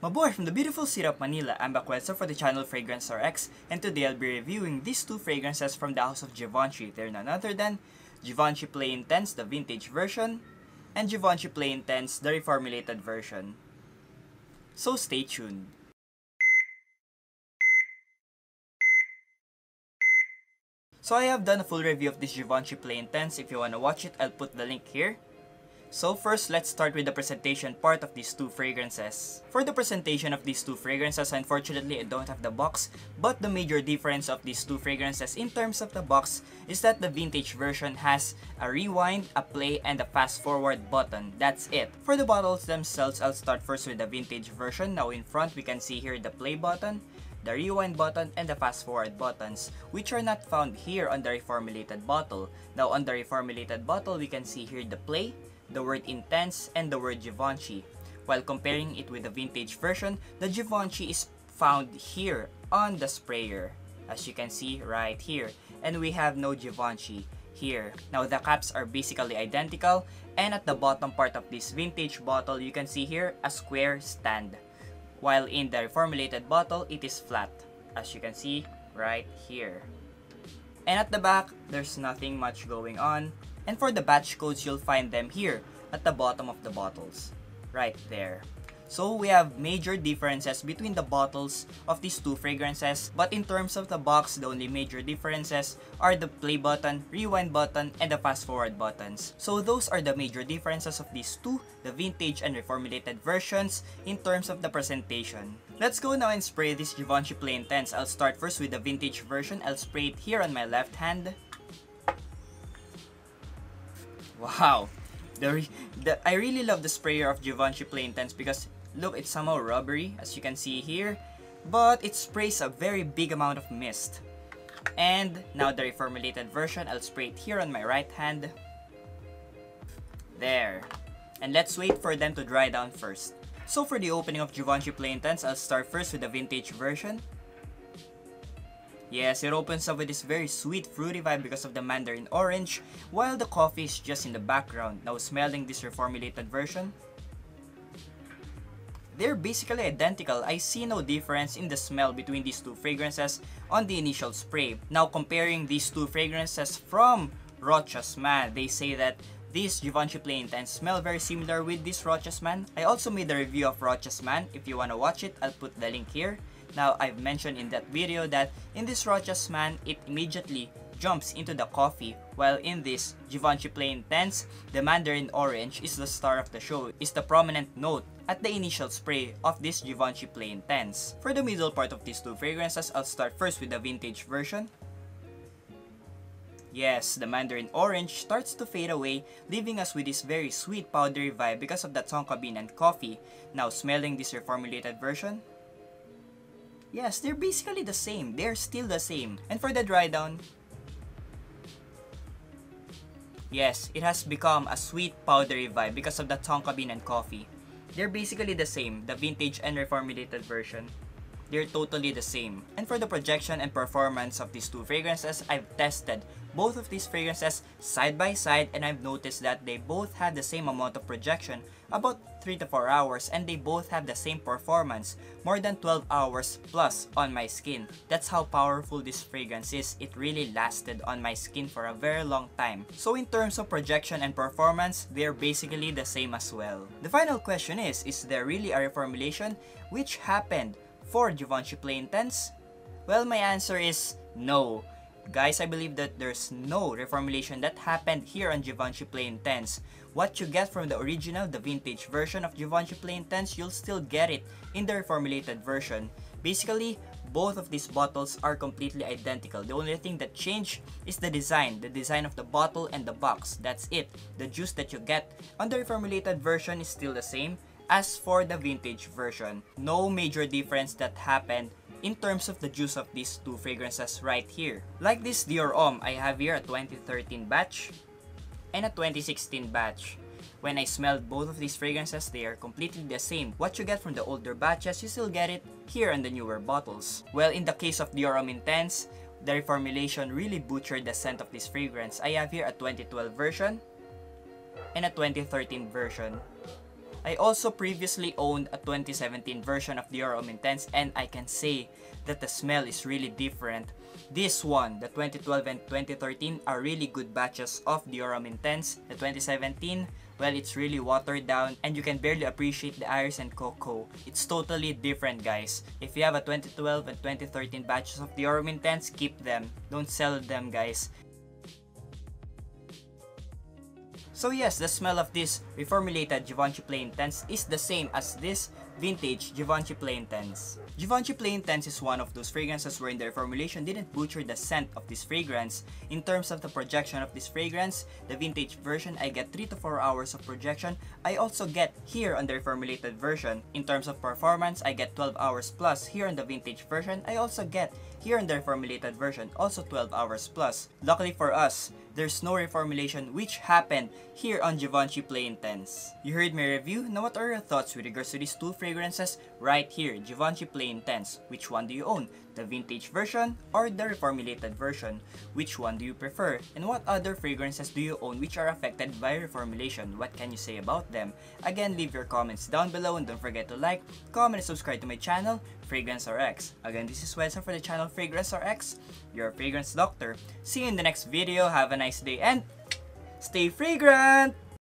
Mabuhay from the beautiful city of Manila. I'm back for the channel Fragrance RX, and today I'll be reviewing these two fragrances from the house of Givenchy. They're none other than Givenchy Play Intense, the vintage version, and Givenchy Play Intense, the reformulated version. So stay tuned. So I have done a full review of this Givenchy Play Intense. If you wanna watch it, I'll put the link here. So first, let's start with the presentation part of these two fragrances. For the presentation of these two fragrances, unfortunately I don't have the box, but the major difference of these two fragrances in terms of the box is that the vintage version has a rewind, a play, and a fast forward button. That's it. For the bottles themselves, I'll start first with the vintage version. Now in front, we can see here the play button, the rewind button, and the fast forward buttons, which are not found here on the reformulated bottle. Now on the reformulated bottle, we can see here the play, the word intense, and the word Givenchy. While comparing it with the vintage version, the Givenchy is found here on the sprayer, as you can see right here, and we have no Givenchy here. Now the caps are basically identical, and at the bottom part of this vintage bottle, you can see here a square stand, while in the reformulated bottle, it is flat, as you can see right here. And at the back, there's nothing much going on. And for the batch codes, you'll find them here at the bottom of the bottles, right there. So we have major differences between the bottles of these two fragrances, but in terms of the box, the only major differences are the play button, rewind button, and the fast forward buttons. So those are the major differences of these two, the vintage and reformulated versions, in terms of the presentation. Let's go now and spray this Givenchy Play Intense. I'll start first with the vintage version. I'll spray it here on my left hand. Wow, I really love the sprayer of Givenchy Play Intense because look, it's somehow rubbery, as you can see here, but it sprays a very big amount of mist. And now the reformulated version, I'll spray it here on my right hand. There. And let's wait for them to dry down first. So for the opening of Givenchy Play Intense, I'll start first with the vintage version. Yes, it opens up with this very sweet fruity vibe because of the mandarin orange, while the coffee is just in the background. Now smelling this reformulated version, they're basically identical. I see no difference in the smell between these two fragrances on the initial spray. Now comparing these two fragrances from Rochas Man, they say that this Givenchy Play Intense smell very similar with this Rochas Man. I also made a review of Rochas Man. If you wanna watch it, I'll put the link here. Now, I've mentioned in that video that in this Rochas Man, it immediately jumps into the coffee, while in this Givenchy Play Intense, the mandarin orange is the star of the show, is the prominent note at the initial spray of this Givenchy Play Intense. For the middle part of these two fragrances, I'll start first with the vintage version. Yes, the mandarin orange starts to fade away, leaving us with this very sweet powdery vibe because of the tonka bean and coffee. Now, smelling this reformulated version, yes, they're basically the same. They're still the same. And for the dry down, yes, it has become a sweet powdery vibe because of the tonka bean and coffee. They're basically the same, the vintage and reformulated version. They're totally the same. And for the projection and performance of these two fragrances, I've tested both of these fragrances side by side, and I've noticed that they both have the same amount of projection, about 3 to 4 hours, and they both have the same performance, more than 12 hours plus on my skin. That's how powerful this fragrance is. It really lasted on my skin for a very long time. So in terms of projection and performance, they're basically the same as well. The final question is there really a reformulation which happened for Givenchy Play Intense? Well, my answer is no. Guys, I believe that there's no reformulation that happened here on Givenchy Play Intense. What you get from the original, the vintage version of Givenchy Play Intense, you'll still get it in the reformulated version. Basically, both of these bottles are completely identical. The only thing that changed is the design of the bottle and the box. That's it. The juice that you get on the reformulated version is still the same as for the vintage version. No major difference that happened in terms of the juice of these two fragrances right here. Like this Dior Homme, I have here a 2013 batch and a 2016 batch. When I smelled both of these fragrances, they are completely the same. What you get from the older batches, you still get it here on the newer bottles. Well, in the case of Dior Homme Intense, the reformulation really butchered the scent of this fragrance. I have here a 2012 version and a 2013 version. I also previously owned a 2017 version of the Omni Intense, and I can say that the smell is really different. This one, the 2012 and 2013, are really good batches of the Omni Intense. The 2017, well, it's really watered down and you can barely appreciate the iris and cocoa. It's totally different, guys. If you have a 2012 and 2013 batches of the Omni Intense, keep them. Don't sell them, guys. So yes, the smell of this reformulated Givenchy Play Intense is the same as this vintage Givenchy Play Intense. Givenchy Play Intense is one of those fragrances wherein the reformulation didn't butcher the scent of this fragrance. In terms of the projection of this fragrance, the vintage version, I get 3 to 4 hours of projection. I also get here on the reformulated version. In terms of performance, I get 12 hours plus. Here on the vintage version, I also get here on the reformulated version, also 12 hours plus. Luckily for us, there's no reformulation which happened here on Givenchy Play Intense. You heard my review. Now what are your thoughts with regards to these two fragrances right here, Givenchy Play Intense? Which one do you own? The vintage version or the reformulated version? Which one do you prefer? And what other fragrances do you own which are affected by reformulation? What can you say about them? Again, leave your comments down below and don't forget to like, comment, and subscribe to my channel, Fragrances RX. Again, this is Wesson for the channel Fragrances RX, your fragrance doctor. See you in the next video. Have a nice day and stay fragrant!